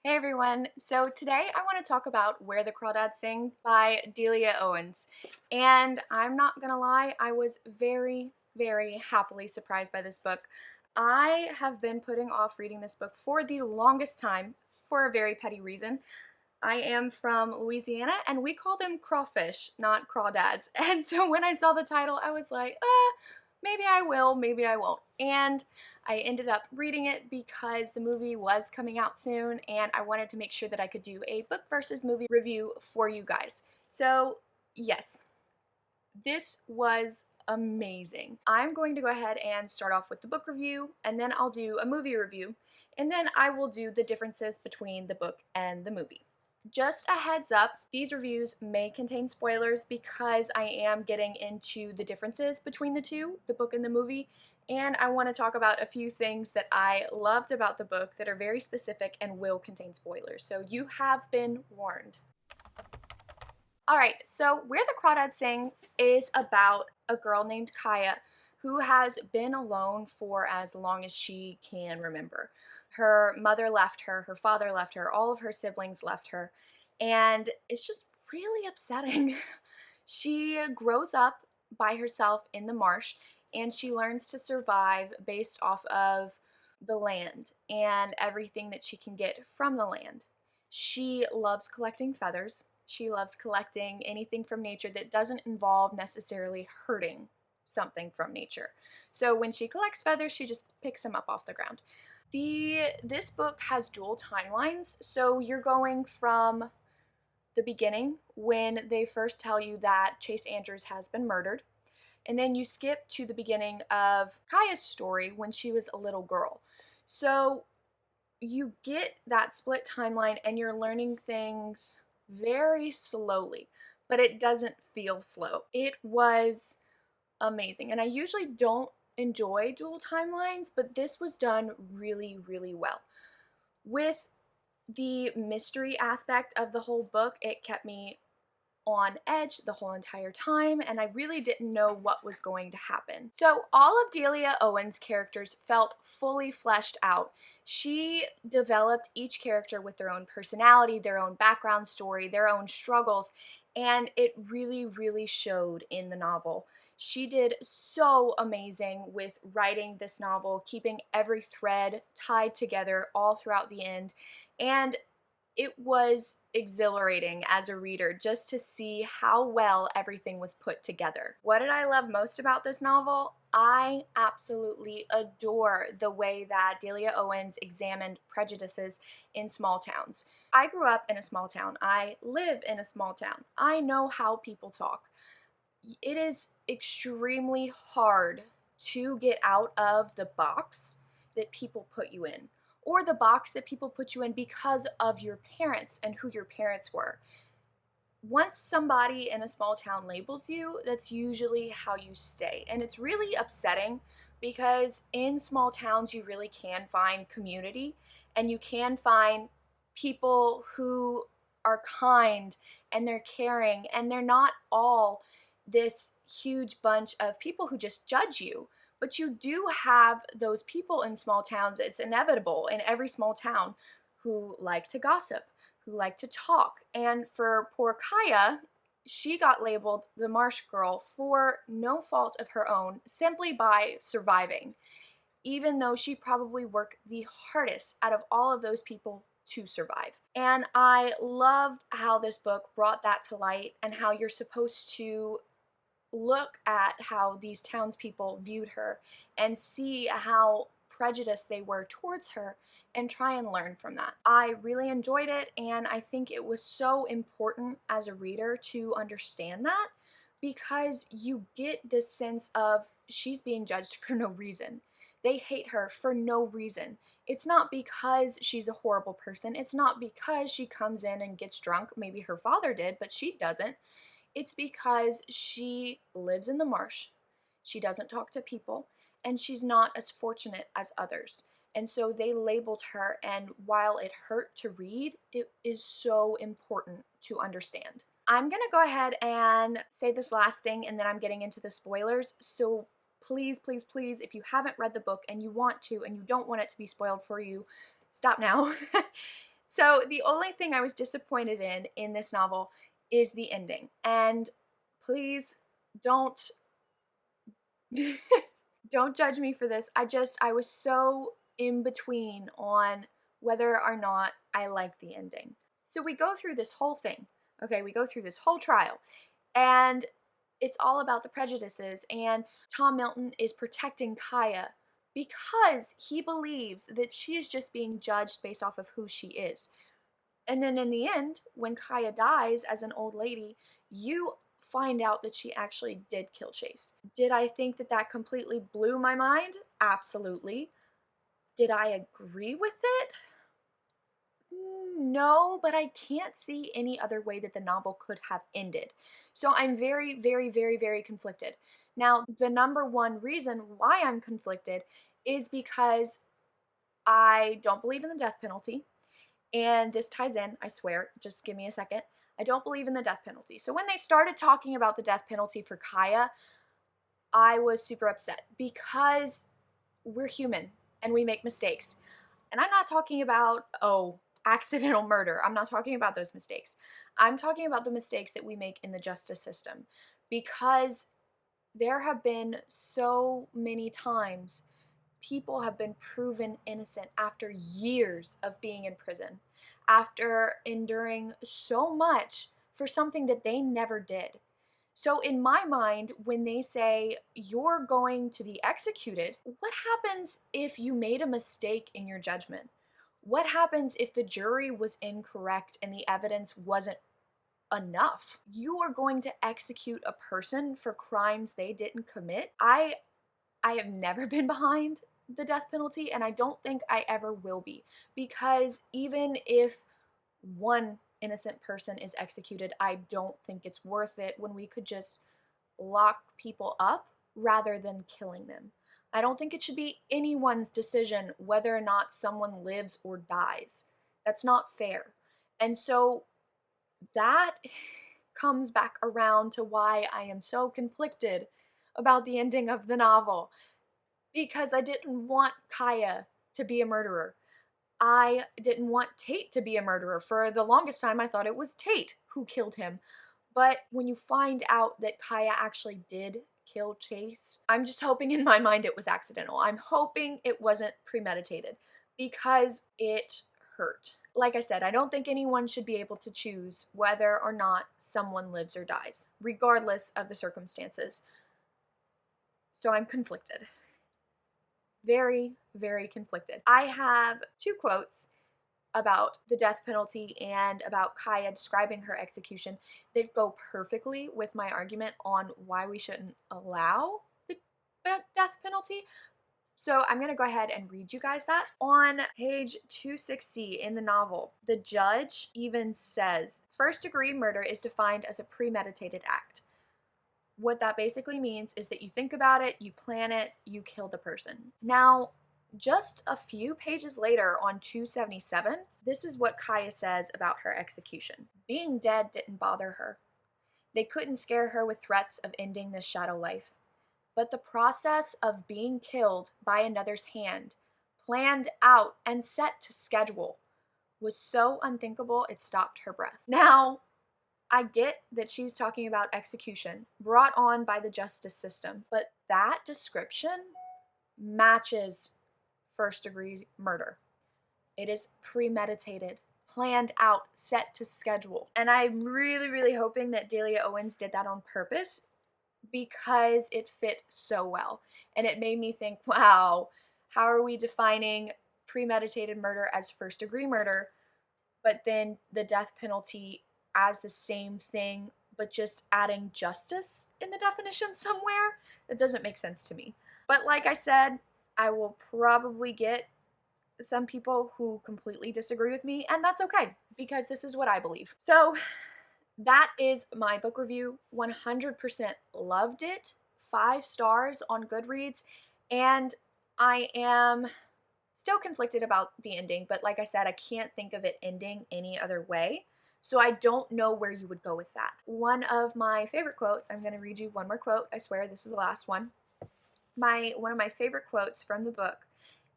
Hey everyone, so today I want to talk about Where the Crawdads Sing by Delia Owens. And I'm not gonna lie, I was very happily surprised by this book. I have been putting off reading this book for the longest time for a very petty reason. I am from Louisiana and we call them crawfish, not crawdads. And so when I saw the title, I was like, maybe I will, maybe I won't. And I ended up reading it because the movie was coming out soon and I wanted to make sure that I could do a book versus movie review for you guys. So, yes, this was amazing. I'm going to go ahead and start off with the book review and then I'll do a movie review and then I will do the differences between the book and the movie. Just a heads up, these reviews may contain spoilers because I am getting into the differences between the two, the book and the movie, and I want to talk about a few things that I loved about the book that are very specific and will contain spoilers, so you have been warned. Alright, so Where the Crawdads Sing is about a girl named Kaya who has been alone for as long as she can remember. Her mother left her, her father left her, all of her siblings left her, and it's just really upsetting. She grows up by herself in the marsh and she learns to survive based off of the land and everything that she can get from the land. She loves collecting feathers. She loves collecting anything from nature that doesn't involve necessarily hurting something from nature. So when she collects feathers, she just picks them up off the ground. This book has dual timelines, so you're going from the beginning when they first tell you that Chase Andrews has been murdered, and then you skip to the beginning of Kaya's story when she was a little girl. So you get that split timeline and you're learning things very slowly, but it doesn't feel slow. It was amazing, and I usually don't enjoy dual timelines, but this was done really well. With the mystery aspect of the whole book, it kept me on edge the whole entire time, and I really didn't know what was going to happen. So all of Delia Owens' characters felt fully fleshed out. She developed each character with their own personality, their own background story, their own struggles, and it really showed in the novel. She did so amazing with writing this novel, keeping every thread tied together all throughout the end, and it was exhilarating as a reader just to see how well everything was put together. What did I love most about this novel? I absolutely adore the way that Delia Owens examined prejudices in small towns. I grew up in a small town. I live in a small town. I know how people talk. It is extremely hard to get out of the box that people put you in, or the box that people put you in because of your parents and who your parents were. Once somebody in a small town labels you, that's usually how you stay. And it's really upsetting because in small towns you really can find community and you can find people who are kind and they're caring and they're not all this huge bunch of people who just judge you. But you do have those people in small towns, it's inevitable in every small town, who like to gossip, who like to talk. And for poor Kaya, she got labeled the marsh girl for no fault of her own, simply by surviving, even though she probably worked the hardest out of all of those people to survive. And I loved how this book brought that to light and how you're supposed to look at how these townspeople viewed her and see how prejudiced they were towards her and try and learn from that. I really enjoyed it, and I think it was so important as a reader to understand that because you get this sense of she's being judged for no reason. They hate her for no reason. It's not because she's a horrible person. It's not because she comes in and gets drunk. Maybe her father did, but she doesn't. It's because she lives in the marsh, she doesn't talk to people, and she's not as fortunate as others. And so they labeled her, and while it hurt to read, it is so important to understand. I'm gonna go ahead and say this last thing and then I'm getting into the spoilers, so please, if you haven't read the book and you want to and you don't want it to be spoiled for you, stop now. So the only thing I was disappointed in this novel is the ending. And please don't don't judge me for this. I was so in between on whether or not I like the ending. So we go through this whole thing. Okay, we go through this whole trial. And it's all about the prejudices, and Tom Milton is protecting Kaya because he believes that she is just being judged based off of who she is. And then in the end, when Kaya dies as an old lady, you find out that she actually did kill Chase. Did I think that that completely blew my mind? Absolutely. Did I agree with it? No, but I can't see any other way that the novel could have ended. So I'm very, very, very, very conflicted. Now, the number one reason why I'm conflicted is because I don't believe in the death penalty. And this ties in, I swear, just give me a second. I don't believe in the death penalty. So when they started talking about the death penalty for Kaya, I was super upset because we're human and we make mistakes. And I'm not talking about, oh, accidental murder. I'm not talking about those mistakes. I'm talking about the mistakes that we make in the justice system, because there have been so many times people have been proven innocent after years of being in prison, after enduring so much for something that they never did. So, in my mind, when they say you're going to be executed, what happens if you made a mistake in your judgment? What happens if the jury was incorrect and the evidence wasn't enough? You are going to execute a person for crimes they didn't commit. I have never been behind the death penalty, and I don't think I ever will be, because even if one innocent person is executed, I don't think it's worth it when we could just lock people up rather than killing them. I don't think it should be anyone's decision whether or not someone lives or dies. That's not fair. And so that comes back around to why I am so conflicted about the ending of the novel, because I didn't want Kaya to be a murderer. I didn't want Tate to be a murderer. For the longest time, I thought it was Tate who killed him. But when you find out that Kaya actually did kill Chase, I'm just hoping in my mind it was accidental. I'm hoping it wasn't premeditated, because it hurt. Like I said, I don't think anyone should be able to choose whether or not someone lives or dies, regardless of the circumstances. So I'm conflicted. Very, very conflicted. I have two quotes about the death penalty and about Kaya describing her execution that go perfectly with my argument on why we shouldn't allow the death penalty. So I'm going to go ahead and read you guys that. On page 260 in the novel, the judge even says, first-degree murder is defined as a premeditated act. What that basically means is that you think about it, you plan it, you kill the person. Now, just a few pages later on 277, this is what Kaya says about her execution. Being dead didn't bother her. They couldn't scare her with threats of ending this shadow life. But the process of being killed by another's hand, planned out and set to schedule, was so unthinkable it stopped her breath. Now, I get that she's talking about execution brought on by the justice system, but that description matches first-degree murder. It is premeditated, planned out, set to schedule. And I'm really, really hoping that Delia Owens did that on purpose, because it fit so well. And it made me think, wow, how are we defining premeditated murder as first-degree murder, but then the death penalty as the same thing, but just adding justice in the definition somewhere? That doesn't make sense to me. But like I said, I will probably get some people who completely disagree with me, and that's okay, because this is what I believe. So that is my book review. 100% loved it. 5 stars on Goodreads, and I am still conflicted about the ending, but like I said, I can't think of it ending any other way. So I don't know where you would go with that. One of my favorite quotes, I'm going to read you one more quote. I swear this is the last one. One of my favorite quotes from the book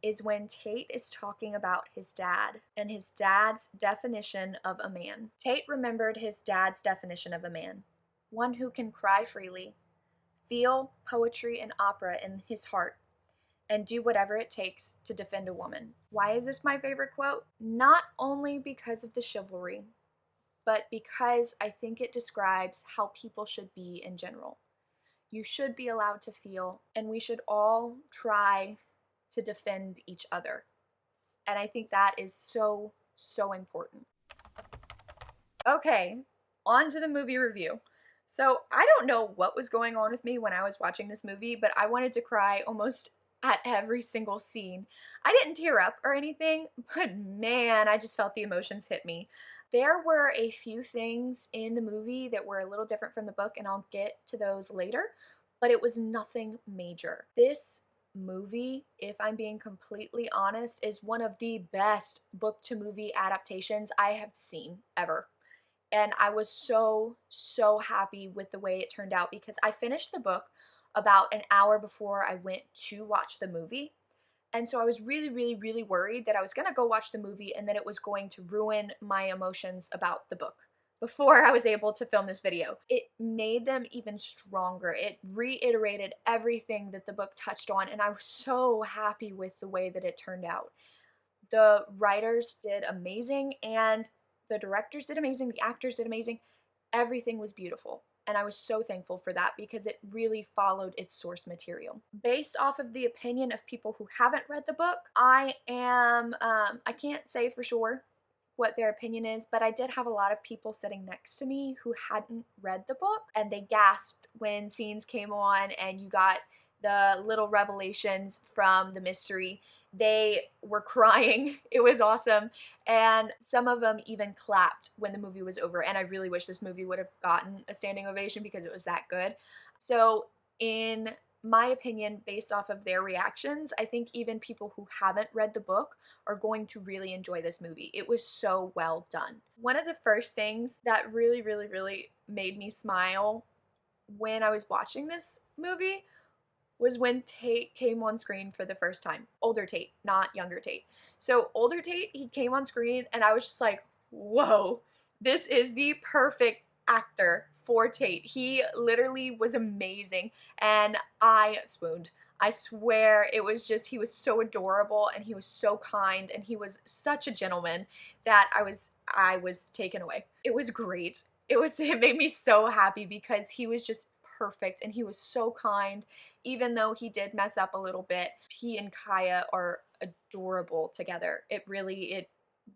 is when Tate is talking about his dad and his dad's definition of a man. Tate remembered his dad's definition of a man, one who can cry freely, feel poetry and opera in his heart, and do whatever it takes to defend a woman. Why is this my favorite quote? Not only because of the chivalry, but because I think it describes how people should be in general. You should be allowed to feel, and we should all try to defend each other. And I think that is so, so important. Okay, on to the movie review. So I don't know what was going on with me when I was watching this movie, but I wanted to cry almost at every single scene. I didn't tear up or anything, but man, I just felt the emotions hit me. There were a few things in the movie that were a little different from the book, and I'll get to those later, but it was nothing major. This movie, if I'm being completely honest, is one of the best book-to-movie adaptations I have seen ever. And I was so, so happy with the way it turned out because I finished the book about an hour before I went to watch the movie. And so I was really, really, really worried that I was going to go watch the movie and that it was going to ruin my emotions about the book before I was able to film this video. It made them even stronger. It reiterated everything that the book touched on, and I was so happy with the way that it turned out. The writers did amazing, and the directors did amazing, the actors did amazing. Everything was beautiful. And I was so thankful for that because it really followed its source material. Based off of the opinion of people who haven't read the book, I can't say for sure what their opinion is, but I did have a lot of people sitting next to me who hadn't read the book, and they gasped when scenes came on and you got the little revelations from the mystery. They were crying. It was awesome. And some of them even clapped when the movie was over. And I really wish this movie would have gotten a standing ovation because it was that good. So in my opinion, based off of their reactions, I think even people who haven't read the book are going to really enjoy this movie. It was so well done. One of the first things that really, really, really made me smile when I was watching this movie was when Tate came on screen for the first time. Older Tate, not younger Tate. So older Tate, he came on screen and I was just like, whoa, this is the perfect actor for Tate. He literally was amazing and I swooned. I swear it was just, he was so adorable and he was so kind and he was such a gentleman that I was taken away. It was great. It made me so happy because he was just perfect and he was so kind. Even though he did mess up a little bit, he and Kaya are adorable together. It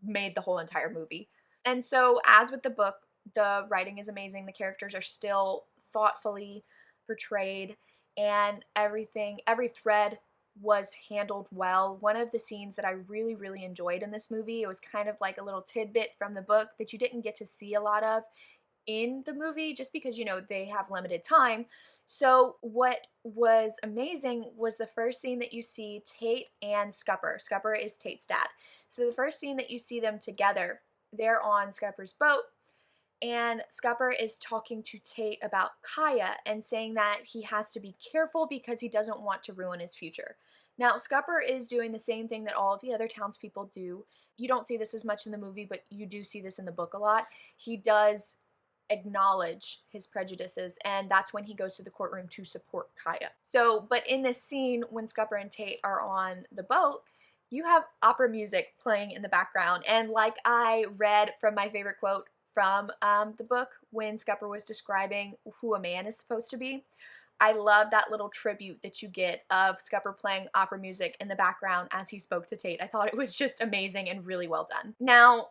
made the whole entire movie. And so as with the book, the writing is amazing. The characters are still thoughtfully portrayed and every thread was handled well. One of the scenes that I really, really enjoyed in this movie, it was kind of like a little tidbit from the book that you didn't get to see a lot of in the movie just because, you know, they have limited time. So what was amazing was the first scene that you see Tate and Scupper. Scupper is Tate's dad. So the first scene that you see them together, they're on Scupper's boat and Scupper is talking to Tate about Kaya and saying that he has to be careful because he doesn't want to ruin his future. Now, Scupper is doing the same thing that all of the other townspeople do. You don't see this as much in the movie, but you do see this in the book a lot. He does acknowledge his prejudices, and that's when he goes to the courtroom to support Kaya. So, but in this scene, when Scupper and Tate are on the boat, you have opera music playing in the background, and like I read from my favorite quote from the book when Scupper was describing who a man is supposed to be, I love that little tribute that you get of Scupper playing opera music in the background as he spoke to Tate. I thought it was just amazing and really well done. Now,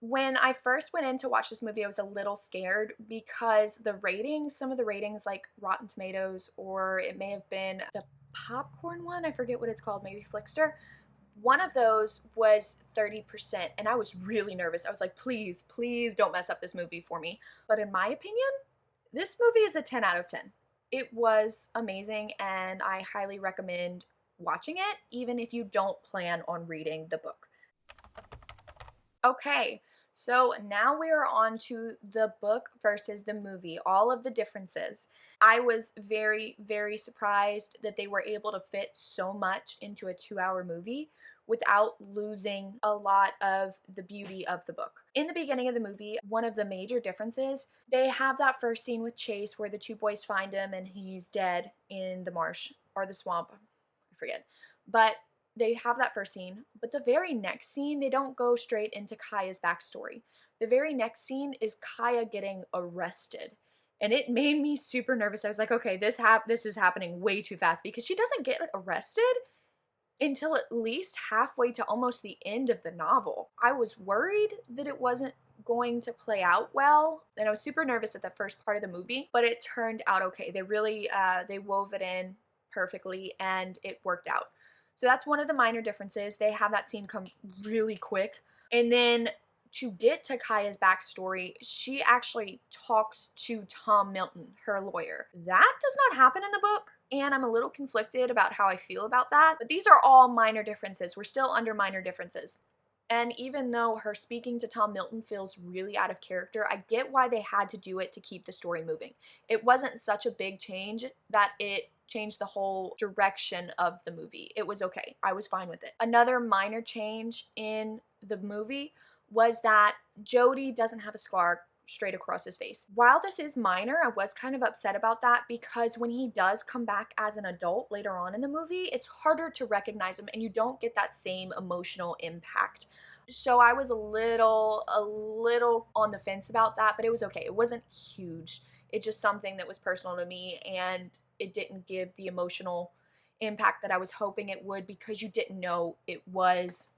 when I first went in to watch this movie, I was a little scared because the ratings, some of the ratings like Rotten Tomatoes, or it may have been the popcorn one, I forget what it's called, maybe Flickster, one of those was 30%, and I was really nervous. I was like, please, please don't mess up this movie for me. But in my opinion, this movie is a 10 out of 10. It was amazing, and I highly recommend watching it, even if you don't plan on reading the book. Okay, So now we are on to the book versus the movie, all of the differences. I was very, very surprised that they were able to fit so much into a 2-hour movie without losing a lot of the beauty of the book. In the beginning of the movie, one of the major differences, they have that first scene with Chase where the two boys find him and he's dead in the marsh or the swamp, I forget. But they have that first scene, but the very next scene, they don't go straight into Kaya's backstory. The very next scene is Kaya getting arrested. And it made me super nervous. I was like, okay, this is happening way too fast because she doesn't get arrested until at least halfway to almost the end of the novel. I was worried that it wasn't going to play out well, and I was super nervous at the first part of the movie, but it turned out okay. They really they wove it in perfectly and it worked out. So that's one of the minor differences. They have that scene come really quick. And then to get to Kaya's backstory, she actually talks to Tom Milton, her lawyer. That does not happen in the book, and I'm a little conflicted about how I feel about that. But these are all minor differences. We're still under minor differences. And even though her speaking to Tom Milton feels really out of character, I get why they had to do it to keep the story moving. It wasn't such a big change that it changed the whole direction of the movie. It was okay. I was fine with it. Another minor change in the movie was that Jody doesn't have a scar straight across his face. While this is minor, I was kind of upset about that because when he does come back as an adult later on in the movie, it's harder to recognize him and you don't get that same emotional impact. So I was a little on the fence about that, but it was okay. It wasn't huge. It's just something that was personal to me and it didn't give the emotional impact that I was hoping it would because you didn't know it was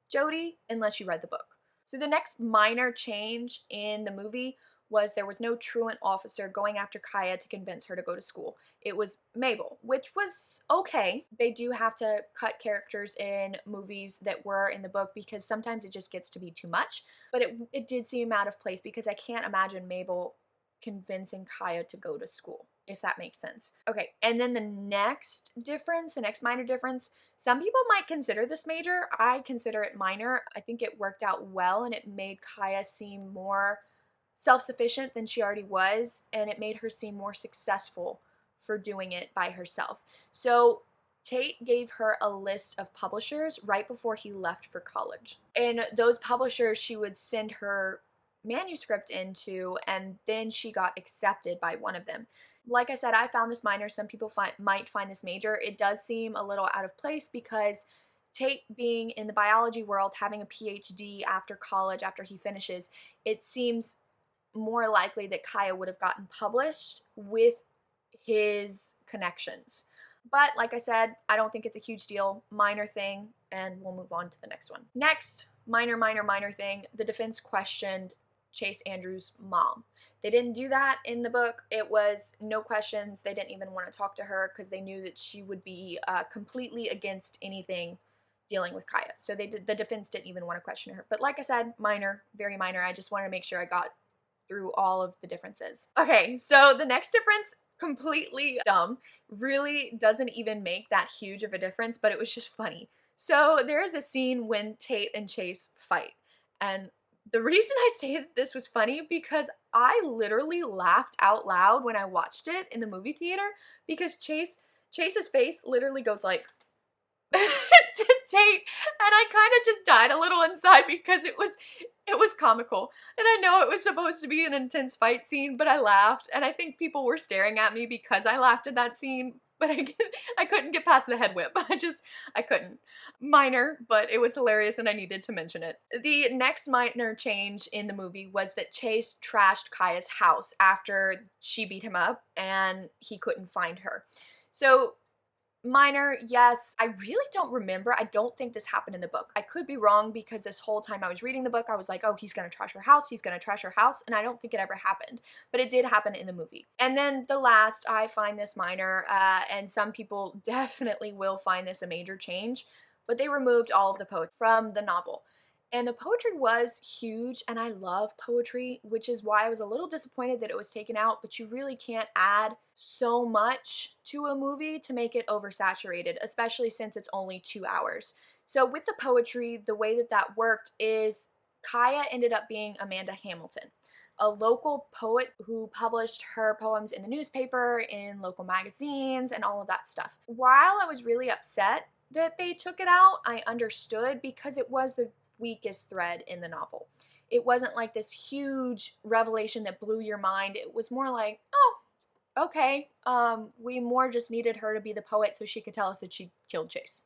Jody unless you read the book. So the next minor change in the movie was there was no truant officer going after Kaya to convince her to go to school. It was Mabel, which was okay. They do have to cut characters in movies that were in the book because sometimes it just gets to be too much. But it did seem out of place because I can't imagine Mabel convincing Kaya to go to school, if that makes sense. Okay, and then the next minor difference, some people might consider this major. I consider it minor. I think it worked out well and it made Kaya seem more self-sufficient than she already was, and it made her seem more successful for doing it by herself. So Tate gave her a list of publishers right before he left for college. And those publishers she would send her manuscript into, and then she got accepted by one of them. Like I said, I found this minor. Some people might find this major. It does seem a little out of place because Tate being in the biology world, having a PhD after college, after he finishes, it seems more likely that Kaya would have gotten published with his connections. But like I said, I don't think it's a huge deal, minor thing, and we'll move on to the next one. Next, minor thing, the defense questioned Chase Andrews' mom. They didn't do that in the book. It was no questions. They didn't even want to talk to her because they knew that she would be completely against anything dealing with Kaya. So the defense didn't even want to question her. But like I said, minor, very minor. I just wanted to make sure I got through all of the differences. Okay, so the next difference, completely dumb, really doesn't even make that huge of a difference, but it was just funny. So there is a scene when Tate and Chase fight, and the reason I say that this was funny because I literally laughed out loud when I watched it in the movie theater because Chase's face literally goes like to Tate, and I kind of just died a little inside because it was comical. And I know it was supposed to be an intense fight scene, but I laughed, and I think people were staring at me because I laughed at that scene, but I couldn't get past the head whip. I couldn't. Minor, but it was hilarious and I needed to mention it. The next minor change in the movie was that Chase trashed Kaya's house after she beat him up and he couldn't find her. So minor, yes. I really don't remember. I don't think this happened in the book. I could be wrong because this whole time I was reading the book, I was like, oh, he's gonna trash her house, he's gonna trash her house, and I don't think it ever happened. But it did happen in the movie. And then the last, I find this minor, and some people definitely will find this a major change, but they removed all of the poetry from the novel. And the poetry was huge, and I love poetry, which is why I was a little disappointed that it was taken out, but you really can't add so much to a movie to make it oversaturated, especially since it's only 2 hours. So with the poetry, the way that worked is Kaya ended up being Amanda Hamilton, a local poet who published her poems in the newspaper, in local magazines, and all of that stuff. While I was really upset that they took it out, I understood because it was the weakest thread in the novel. It wasn't like this huge revelation that blew your mind. It was more like, oh, okay, we more just needed her to be the poet so she could tell us that she killed Chase.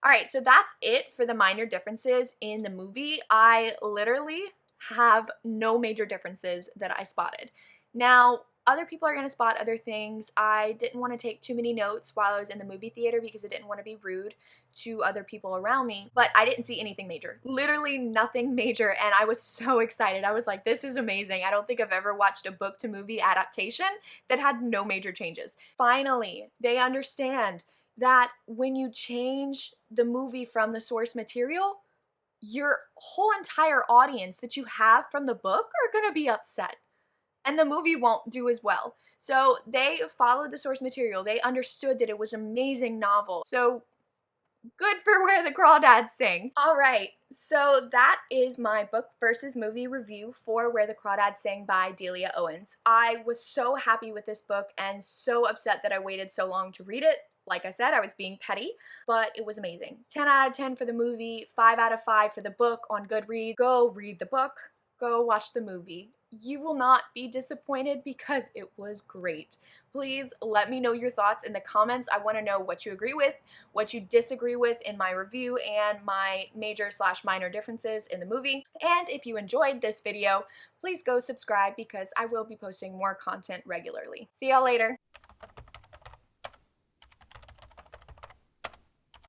Alright, so that's it for the minor differences in the movie. I literally have no major differences that I spotted. Now, other people are going to spot other things. I didn't want to take too many notes while I was in the movie theater because I didn't want to be rude to other people around me, but I didn't see anything major. Literally nothing major, and I was so excited. I was like, this is amazing. I don't think I've ever watched a book to movie adaptation that had no major changes. Finally, they understand that when you change the movie from the source material, your whole entire audience that you have from the book are going to be upset. And the movie won't do as well. So they followed the source material. They understood that it was an amazing novel. So good for Where the Crawdads Sing. Alright, so that is my book versus movie review for Where the Crawdads Sing by Delia Owens. I was so happy with this book and so upset that I waited so long to read it. Like I said, I was being petty, but it was amazing. 10 out of 10 for the movie, 5 out of 5 for the book on Goodreads. Go read the book, go watch the movie. You will not be disappointed because it was great. Please let me know your thoughts in the comments. I want to know what you agree with, what you disagree with in my review, and my major/minor differences in the movie. And if you enjoyed this video, please go subscribe because I will be posting more content regularly. See y'all later.